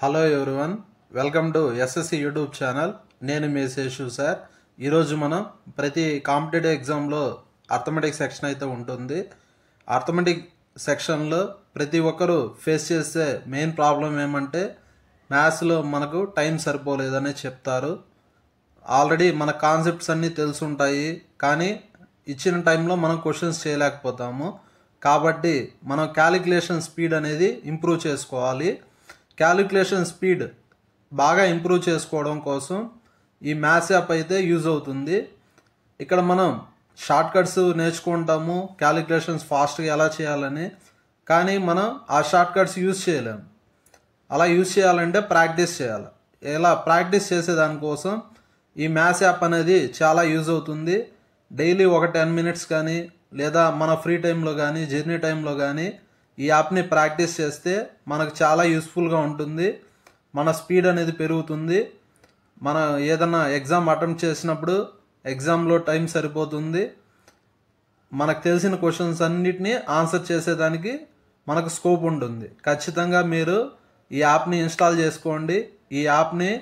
Hello everyone, welcome to SSC YouTube channel. నేను మీ Seshu sir. ఈరోజు మనం ప్రతి కాంపిటేటివ్ ఎగ్జామ్లో అర్థమెటిక్ సెక్షన్ అయితే ఉంటుంది. అర్థమెటిక్ సెక్షన్లో ప్రతి ఒక్కరూ ఫేస్ చేసే మెయిన్ ప్రాబ్లం ఏమంటే మ్యాథ్స్లో మనకు టైం సరిపోలేదని చెప్తారు. ఆల్రెడీ మన కాన్సెప్ట్స్ అన్నీ తెలుసుంటాయి, కానీ ఇచ్చిన టైంలో మనం క్వశ్చన్స్ చేయలేకపోతాము. కాబట్టి మనం క్యాలిక్యులేషన్ స్పీడ్ అనేది ఇంప్రూవ్ చేసుకోవాలి. క్యాలిక్యులేషన్ స్పీడ్ బాగా ఇంప్రూవ్ చేసుకోవడం కోసం ఈ మ్యాథ్స్ యాప్ అయితే యూజ్ అవుతుంది. ఇక్కడ మనం షార్ట్ కట్స్ నేర్చుకుంటాము, క్యాలిక్యులేషన్స్ ఫాస్ట్గా ఎలా చేయాలని. కానీ మనం ఆ షార్ట్ కట్స్ యూజ్ చేయలేము. అలా యూజ్ చేయాలంటే ప్రాక్టీస్ చేయాలి. ఇలా ప్రాక్టీస్ చేసేదానికోసం ఈ మ్యాథ్స్ యాప్ అనేది చాలా యూజ్ అవుతుంది. డైలీ ఒక 10 minutes కానీ లేదా మన ఫ్రీ టైంలో కానీ జర్నీ టైంలో కానీ ఈ యాప్ని ప్రాక్టీస్ చేస్తే మనకు చాలా యూస్ఫుల్గా ఉంటుంది. మన స్పీడ్ అనేది పెరుగుతుంది. మనం ఏదైనా ఎగ్జామ్ అటెంప్ట్ చేసినప్పుడు ఎగ్జామ్లో టైం సరిపోతుంది. మనకు తెలిసిన క్వశ్చన్స్ అన్నిటినీ ఆన్సర్ చేసేదానికి మనకు స్కోప్ ఉంటుంది. ఖచ్చితంగా మీరు ఈ యాప్ని ఇన్స్టాల్ చేసుకోండి. ఈ యాప్ని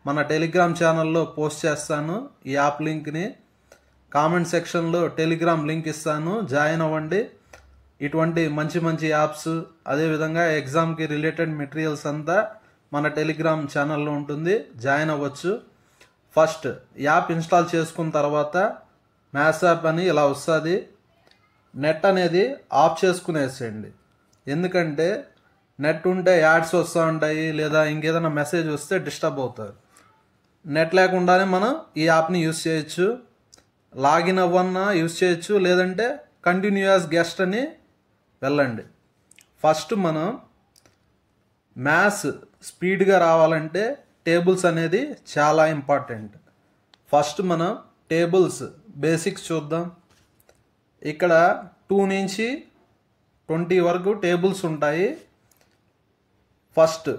మన టెలిగ్రామ్ ఛానల్లో పోస్ట్ చేస్తాను. ఈ యాప్ లింక్ని కామెంట్ సెక్షన్లో టెలిగ్రామ్ లింక్ ఇస్తాను, జాయిన్ అవ్వండి. ఇటువంటి మంచి మంచి యాప్స్, అదేవిధంగా ఎగ్జామ్కి రిలేటెడ్ మెటీరియల్స్ అంతా మన టెలిగ్రామ్ ఛానల్లో ఉంటుంది, జాయిన్ అవ్వచ్చు. ఫస్ట్ యాప్ ఇన్స్టాల్ చేసుకున్న తర్వాత మ్యాథ్స్ యాప్ అని ఇలా వస్తుంది. నెట్ అనేది ఆఫ్ చేసుకునేసేయండి. ఎందుకంటే నెట్ ఉంటే యాడ్స్ వస్తూ ఉంటాయి, లేదా ఇంకేదైనా మెసేజ్ వస్తే డిస్టర్బ్ అవుతారు. నెట్ లేకుండానే మనం ఈ యాప్ని యూజ్ చేయొచ్చు. లాగిన్ అవ్వన్నా యూజ్ చేయొచ్చు, లేదంటే కంటిన్యూ యాజ్ గెస్ట్ అని వెళ్ళండి. ఫస్ట్ మనం మ్యాథ్స్ స్పీడ్గా రావాలంటే టేబుల్స్ అనేది చాలా ఇంపార్టెంట్. ఫస్ట్ మనం టేబుల్స్ బేసిక్స్ చూద్దాం. ఇక్కడ 2 నుంచి 20 వరకు టేబుల్స్ ఉంటాయి. ఫస్ట్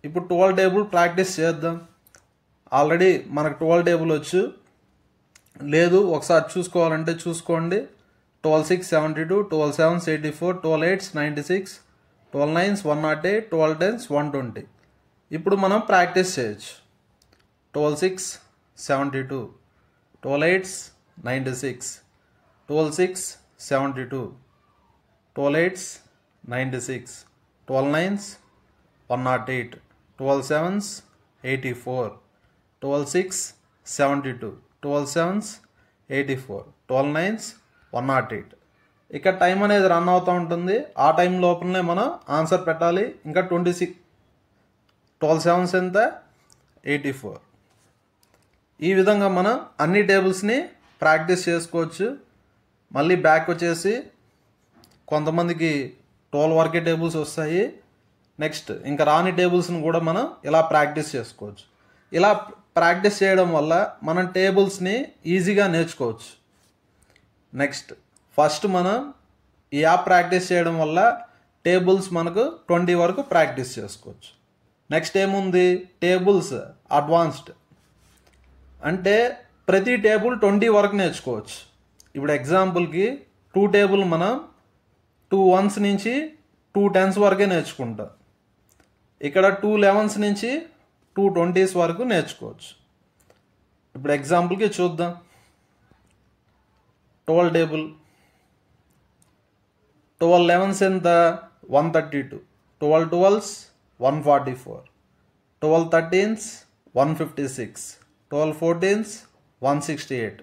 ఇప్పుడు 12 టేబుల్ ప్రాక్టీస్ చేద్దాం. ఆల్రెడీ మనకు 12 టేబుల్ వచ్చు. లేదు ఒకసారి చూసుకోవాలంటే చూసుకోండి. 12 6 72, 12 7 84, 12 8 96, 12 9 108, 12 10 120. ఇప్పుడు మనం ప్రాక్టీస్ చేయొచ్చు. 12 6 72, 12 8 96, 12 6 72, 12 8 96, 12 9 108, 12 7 84, 12 6 72, 12 7 84, 12 9 108. ఇక్కడ టైం అనేది రన్ అవుతూ ఉంటుంది. ఆ టైం లోపలనే మనం ఆన్సర్ పెట్టాలి. ఇంకా 26, 12 7 ఎంత 84. ఈ విధంగా మనం అన్ని టేబుల్స్ని ప్రాక్టీస్ చేసుకోవచ్చు. మళ్ళీ బ్యాక్ వచ్చేసి కొంతమందికి 12 వరకే టేబుల్స్ వస్తాయి. నెక్స్ట్ ఇంకా రాని టేబుల్స్ని కూడా మనం ఇలా ప్రాక్టీస్ చేసుకోవచ్చు. ఇలా ప్రాక్టీస్ చేయడం వల్ల మనం టేబుల్స్ని ఈజీగా నేర్చుకోవచ్చు. నెక్స్ట్ ఫస్ట్ మనం ఈ యాప్ ప్రాక్టీస్ చేయడం వల్ల టేబుల్స్ మనకు 20 వరకు ప్రాక్టీస్ చేసుకోవచ్చు. నెక్స్ట్ ఏముంది, టేబుల్స్ అడ్వాన్స్డ్ అంటే ప్రతి టేబుల్ 20 వరకు నేర్చుకోవచ్చు. ఇప్పుడు ఎగ్జాంపుల్కి 2 టేబుల్ మనం 2 1s నుంచి 2 10s వరకే నేర్చుకుంటాం. ఇక్కడ 2 11s నుంచి 2 20s వరకు నేర్చుకోవచ్చు. ఇప్పుడు ఎగ్జాంపుల్కి చూద్దాం. 12 టేబుల్ 12 11s ఎంత 132, 12 12s 144, 12 13s 156, 12 14s 168,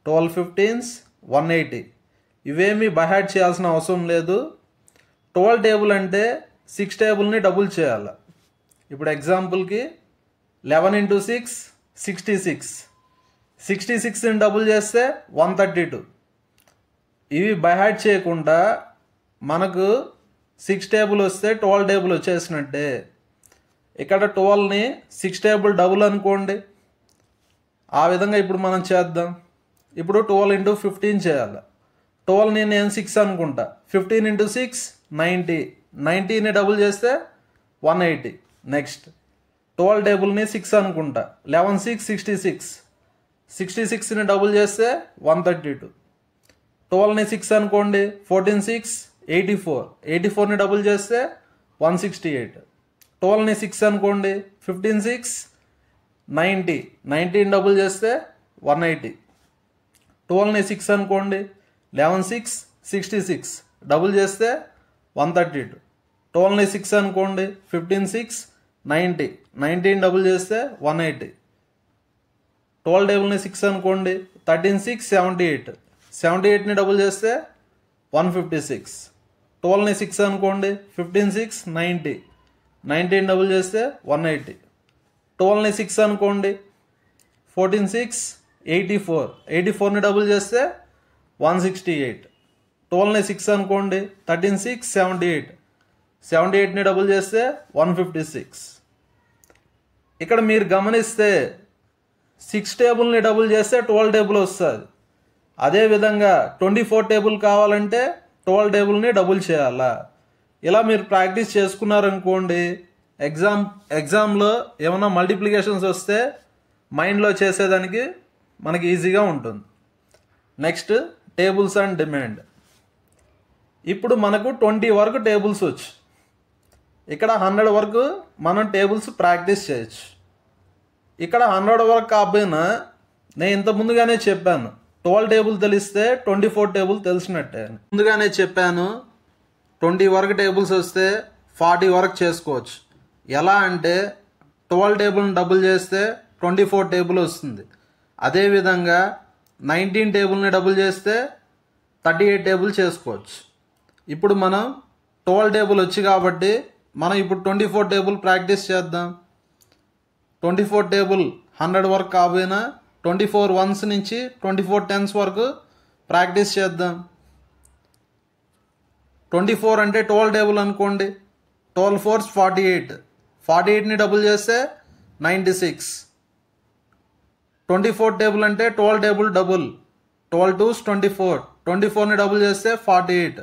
12 15s 180. ఇవేమీ బైహార్ట్ చేయాల్సిన అవసరం లేదు. 12 టేబుల్ అంటే 6 టేబుల్ని డబుల్ చేయాలి. ఇప్పుడు ఎగ్జాంపుల్కి 11 into 6 66, 66ని డబుల్ చేస్తే 132. ఇవి బైహార్ట్ చేయకుండా మనకు 6 టేబుల్ వస్తే 12 టేబుల్ వచ్చేసినట్టే. ఇక్కడ 12ని 6 టేబుల్ డబుల్ అనుకోండి. ఆ విధంగా ఇప్పుడు మనం చేద్దాం. ఇప్పుడు 12 into 15 చేయాలి. 12ని నేను 6 అనుకుంటా. 15 into 6 90, 90ని డబుల్ చేస్తే 180. నెక్స్ట్ 12 టేబుల్ని 6 అనుకుంటా. 11 6 66, 66ని డబుల్ చేస్తే 132. 12ని 6 అనుకోండి. 14 6 84, 84ని డబుల్ చేస్తే 168. 12ని 6 అనుకోండి, 15 6 90, 19 డబుల్ చేస్తే 180. 12ని 6 అనుకోండి, 11 6 66, డబుల్ చేస్తే 132. 12ని 6 అనుకోండి, 15 6 90, 19 డబుల్ చేస్తే 180. 12 టేబుల్ని 6 అనుకోండి, 13 6 78, 78ని డబుల్ చేస్తే 156. 12ని 6 అనుకోండి, 15 6 90, 19 డబుల్ చేస్తే 180. 12ని 6 అనుకోండి, 14 6 84, 84ని డబుల్ చేస్తే 168. 12ని 6 అనుకోండి, 13 6 78, 78ని డబుల్ చేస్తే 156. ఇక్కడ మీరు గమనిస్తే 6 టేబుల్ని డబుల్ చేస్తే 12 టేబుల్ వస్తుంది. అదేవిధంగా 24 టేబుల్ కావాలంటే 12 టేబుల్ని డబుల్ చేయాలా. ఇలా మీరు ప్రాక్టీస్ చేసుకున్నారనుకోండి, ఎగ్జామ్లో ఏమైనా మల్టిప్లికేషన్స్ వస్తే మైండ్లో చేసేదానికి మనకి ఈజీగా ఉంటుంది. Next tables and demand. ఇప్పుడు మనకు 20 వరకు టేబుల్స్ వచ్చు. ఇక్కడ 100 వరకు మనం టేబుల్స్ ప్రాక్టీస్ చేయొచ్చు. ఇక్కడ 100 వరకు కాకపోయినా నేను ఇంత ముందుగానే చెప్పాను, 12 టేబుల్ తెలిస్తే 24 టేబుల్ తెలిసినట్టే. ముందుగానే చెప్పాను 20 వరకు టేబుల్స్ వస్తే 40 వరకు చేసుకోవచ్చు. ఎలా అంటే 12 టేబుల్ని డబుల్ చేస్తే 24 టేబుల్ వస్తుంది. అదేవిధంగా 19 టేబుల్ని డబుల్ చేస్తే 38 టేబుల్ చేసుకోవచ్చు. ఇప్పుడు మనం 12 టేబుల్ వచ్చి కాబట్టి మనం ఇప్పుడు 24 టేబుల్ ప్రాక్టీస్ చేద్దాం. 24 టేబుల్ 100 వరకు కాబోయినా 24 1s నుంచి 24 10s వరకు ప్రాక్టీస్ చేద్దాం. 24 అంటే 12 టేబుల్ అనుకోండి, 12 4s 48, 48ని డబుల్ చేస్తే 96. 24 టేబుల్ అంటే 12 టేబుల్ డబుల్, 12 2s 24, 24ని డబుల్ చేస్తే 48.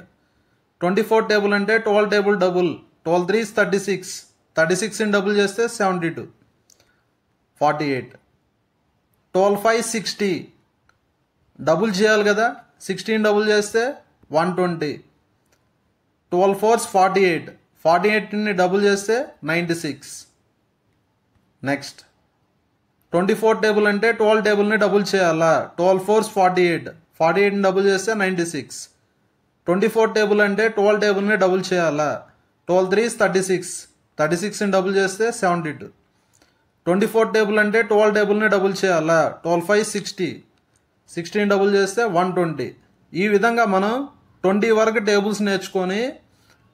24 టేబుల్ అంటే 12 టేబుల్ డబుల్, 12 3s 36, 36ని డబుల్ చేస్తే 72, 48. 12 5 60, డబుల్ చేయాలి కదా, 16 డబుల్ చేస్తే 120. 12 4s 48, 48ని డబుల్ చేస్తే 96. నెక్స్ట్ 24 టేబుల్ అంటే 12 టేబుల్ని డబుల్ చేయాలా, 12 4s 48, 48ని డబుల్ చేస్తే 96. 24 టేబుల్ అంటే 12 టేబుల్ని డబుల్ చేయాలా, 12 3s 36, 36ని డబుల్ చేస్తే 72. 24 టేబుల్ అంటే 12 టేబుల్ని డబుల్ చేయాలా, 12 5 60, 16 డబుల్ చేస్తే 120. ఈ విధంగా మనం 20 వరకు టేబుల్స్ నేర్చుకొని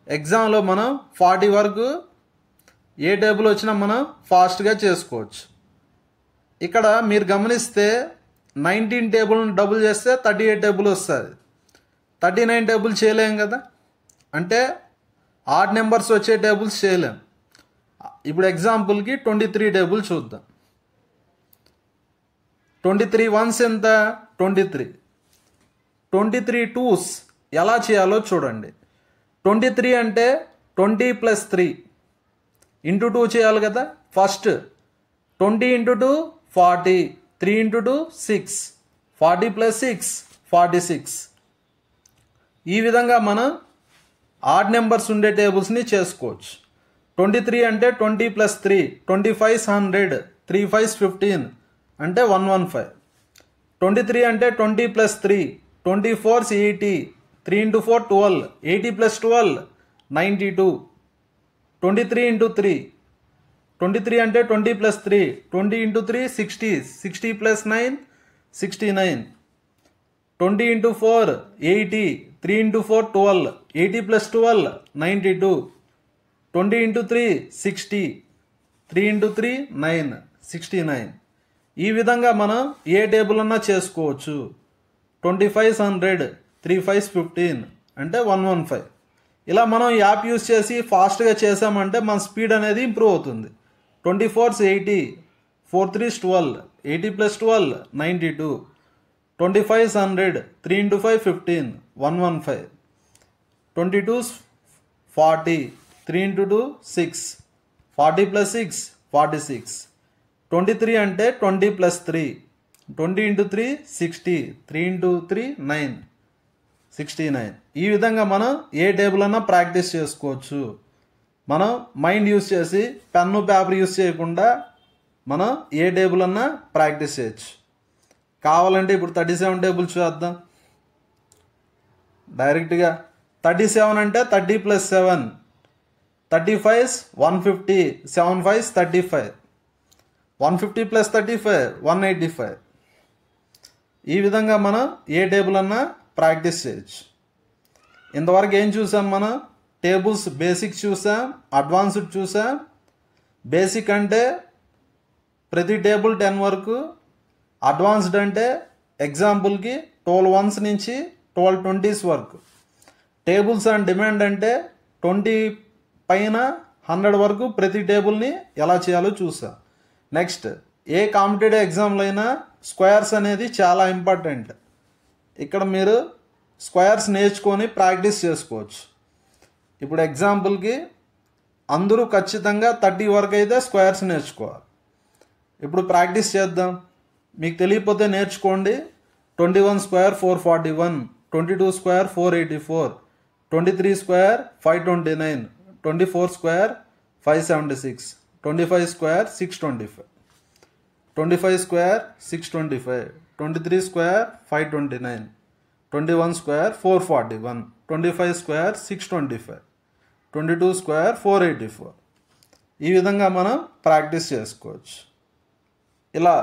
ఎగ్జామ్లో మనం 40 వరకు ఏ టేబుల్ వచ్చినా మనం ఫాస్ట్గా చేసుకోవచ్చు. ఇక్కడ మీరు గమనిస్తే 19 టేబుల్ని డబుల్ చేస్తే 38 టేబుల్ వస్తుంది. 39 టేబుల్ చేయలేం కదా, అంటే ఆడ్ నెంబర్స్ వచ్చే టేబుల్స్ చేయలేం. ఇప్పుడు ఎగ్జాంపుల్కి 23 టేబుల్ చూద్దాం. 23 1s ఎంత, 23. 23 2s ఎలా చేయాలో చూడండి. 23 అంటే 20 + 3 ఇంటూ 2 చేయాలి కదా. ఫస్ట్ 20 × 2 40, 3 × 2 6, 40 + 6 46. ఈ విధంగా మనం ఆడ్ నెంబర్స్ ఉండే టేబుల్స్ని చేసుకోవచ్చు. 23 అంటే 20 + 3, 25 100, 3 5 15 అంటే 115. 23 అంటే 20 + 3, 24 80, 3 × 4 12, 80 + 12 92. 23 × 3, 23 అంటే 20 + 3, 20 × 3 60, 60 + 9 69. 20 × 4 80, 3 × 4 12, 80 + 12 92. 20 × 3 60, 3 × 3 9 69. ఈ విధంగా మనం ఏ టేబుల్ అన్నా చేసుకోవచ్చు. 25 100, 3 5 15 అంటే 115. ఇలా మనం యాప్ యూస్ చేసి ఫాస్ట్గా చేసామంటే మన స్పీడ్ అనేది ఇంప్రూవ్ అవుతుంది. 24 80, 4 3 12, 80 + 12 92. 25 100, 3 × 5 15 115. 22 40, 3 × 2 6, 40 + 6 46. 23 అంటే 20 + 3, 20 × 3 60, 3 × 3 9 69. ఈ విధంగా మనం ఏ టేబుల్ అన్నా ప్రాక్టీస్ చేసుకోవచ్చు. మనం మైండ్ యూస్ చేసి పెన్ను పేపర్ యూస్ చేయకుండా మనం ఏ టేబుల్ అన్నా ప్రాక్టీస్ చేయొచ్చు. కావాలంటే ఇప్పుడు 37 టేబుల్ చూద్దాం. డైరెక్ట్గా 37 అంటే 30 + 7, 35 150, 7 5 35, 150 + 35 185. ఈ విధంగా మనం ఏ టేబుల్ అన్నా ప్రాక్టీస్ చేయొచ్చు. ఇంతవరకు ఏం చూసాం మనం? టేబుల్స్ బేసిక్ చూసాం, అడ్వాన్స్డ్ చూసాం. బేసిక్ అంటే ప్రతి టేబుల్ 10 వరకు, అడ్వాన్స్డ్ అంటే ఎగ్జాంపుల్కి 12 ones నుంచి 12 20s వరకు. టేబుల్స్ అండ్ డిమాండ్ అంటే 20 పైన 100 వరకు ప్రతి టేబుల్ని ఎలా చేయాలో చూసాం. నెక్స్ట్, ఏ కాంపిటేటివ్ ఎగ్జామ్లో అయినా స్క్వేర్స్ అనేది చాలా ఇంపార్టెంట్. ఇక్కడ మీరు స్క్వేర్స్ నేర్చుకొని ప్రాక్టీస్ చేసుకోవచ్చు. ఇప్పుడు ఎగ్జాంపుల్కి అందరూ ఖచ్చితంగా 30 వరకు అయితే స్క్వేర్స్ నేర్చుకోవాలి. ఇప్పుడు ప్రాక్టీస్ చేద్దాం. మీకు తెలియకపోతే నేర్చుకోండి. 21 square 441, 22 square 484, 23 square 529, 24 square 576, 25 square 625, 25 square 625, 23 square 529, 21 square 441, 25 square 625, 22 square 484. ఈ విధంగా మనం ప్రాక్టీస్ చేసుకోవచ్చు. ఇలా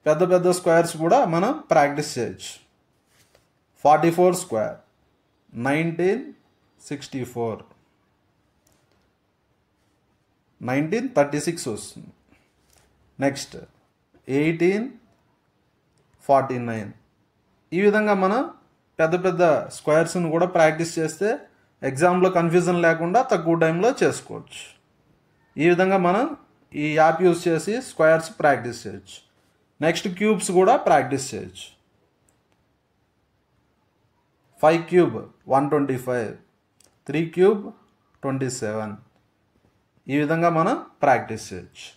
పెద్ద పెద్ద స్క్వేర్స్ కూడా మనం ప్రాక్టీస్ చేయొచ్చు. 44 స్క్వేర్ 1964, 1936 వస్తుంది. నెక్స్ట్ 1849. ఈ విధంగా మనం పెద్ద పెద్ద స్క్వేర్స్ని కూడా ప్రాక్టీస్ చేస్తే ఎగ్జామ్లో కన్ఫ్యూజన్ లేకుండా తక్కువ టైంలో చేసుకోవచ్చు. ఈ విధంగా మనం ఈ యాప్ యూజ్ చేసి స్క్వేర్స్ ప్రాక్టీస్ చేయొచ్చు. నెక్స్ట్, క్యూబ్స్ కూడా ప్రాక్టీస్ చేయొచ్చు. 5 క్యూబ్ 125, 3 క్యూబ్ 27. ఈ విధంగా మనం ప్రాక్టీస్ చేయొచ్చు.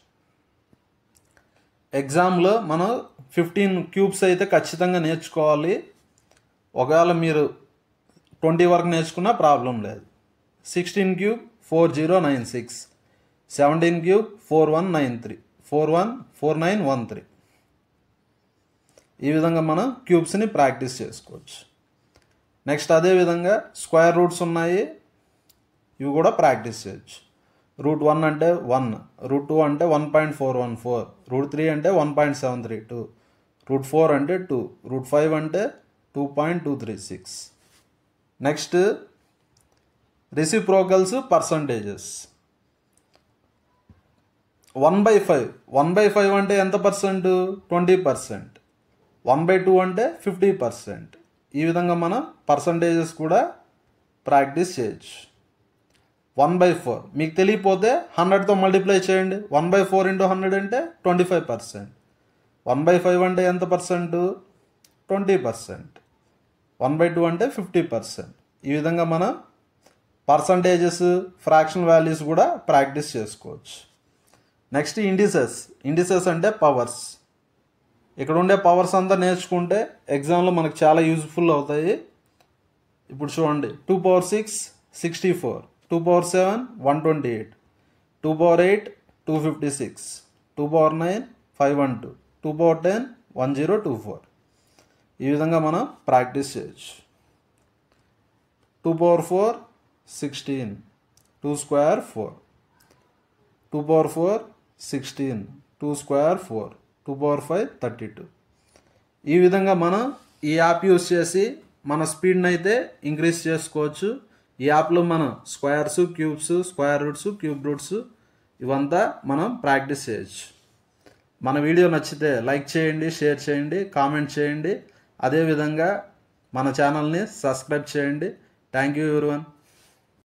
ఎగ్జామ్లో మనం 15 క్యూబ్స్ అయితే ఖచ్చితంగా నేర్చుకోవాలి. ఒకవేళ మీరు 20 వరకు నేర్చుకున్నా ప్రాబ్లం లేదు. 16 క్యూబ్ 4096, 17 క్యూబ్ 4193, 414913. ఈ విధంగా మనం క్యూబ్స్ని ప్రాక్టీస్ చేసుకోవచ్చు. నెక్స్ట్, అదేవిధంగా స్క్వేర్ రూట్స్ ఉన్నాయి, ఇవి కూడా ప్రాక్టీస్ చేయొచ్చు. √1 అంటే 1, √2 అంటే 1.414, √3 అంటే 1.732, √4 అంటే 2, √5 అంటే 2.236. Next, reciprocals percentages. 1/5, 1/5 అంటే ఎంత పర్సెంట్? 20%. 1/2 అంటే 50%. ఈ విధంగా మనం పర్సంటేజెస్ కూడా ప్రాక్టీస్ చేయొచ్చు. 1/4 మీకు తెలియకపోతే 100తో మల్టిప్లై చేయండి. 1/4 × 100 అంటే 25%. 1/5 అంటే ఎంత పర్సెంట్? 20%. 1/2 అంటే 50%. ఈ విధంగా మనం పర్సంటేజెస్, ఫ్రాక్షన్ వాల్యూస్ కూడా ప్రాక్టీస్ చేసుకోవచ్చు. నెక్స్ట్, ఇండిసెస్ అంటే పవర్స్. ఇక్కడ ఉండే పవర్స్ అంతా నేర్చుకుంటే ఎగ్జామ్లో మనకు చాలా యూజ్ఫుల్ అవుతాయి. ఇప్పుడు చూడండి, 2/6 64, 2/7 128, 2/8 256, 2/9 512, 2/10 1024. ఈ విధంగా మనం ప్రాక్టీస్ చేయొచ్చు. 2/4 16, 2 స్క్వేర్ 4, 2/4 16, 2 స్క్వేర్ 4, 2/5 32. ఈ విధంగా మనం ఈ యాప్ యూస్ చేసి మన స్పీడ్ని అయితే ఇంక్రీజ్ చేసుకోవచ్చు. ఈ యాప్లో మనం squares, cubes, square roots, cube roots ఇవంతా మనం ప్రాక్టీస్ చేయొచ్చు. మన వీడియో నచ్చితే లైక్ చేయండి, షేర్ చేయండి, కామెంట్ చేయండి. అదేవిధంగా మన ఛానల్ని సబ్స్క్రైబ్ చేయండి. Thank you everyone.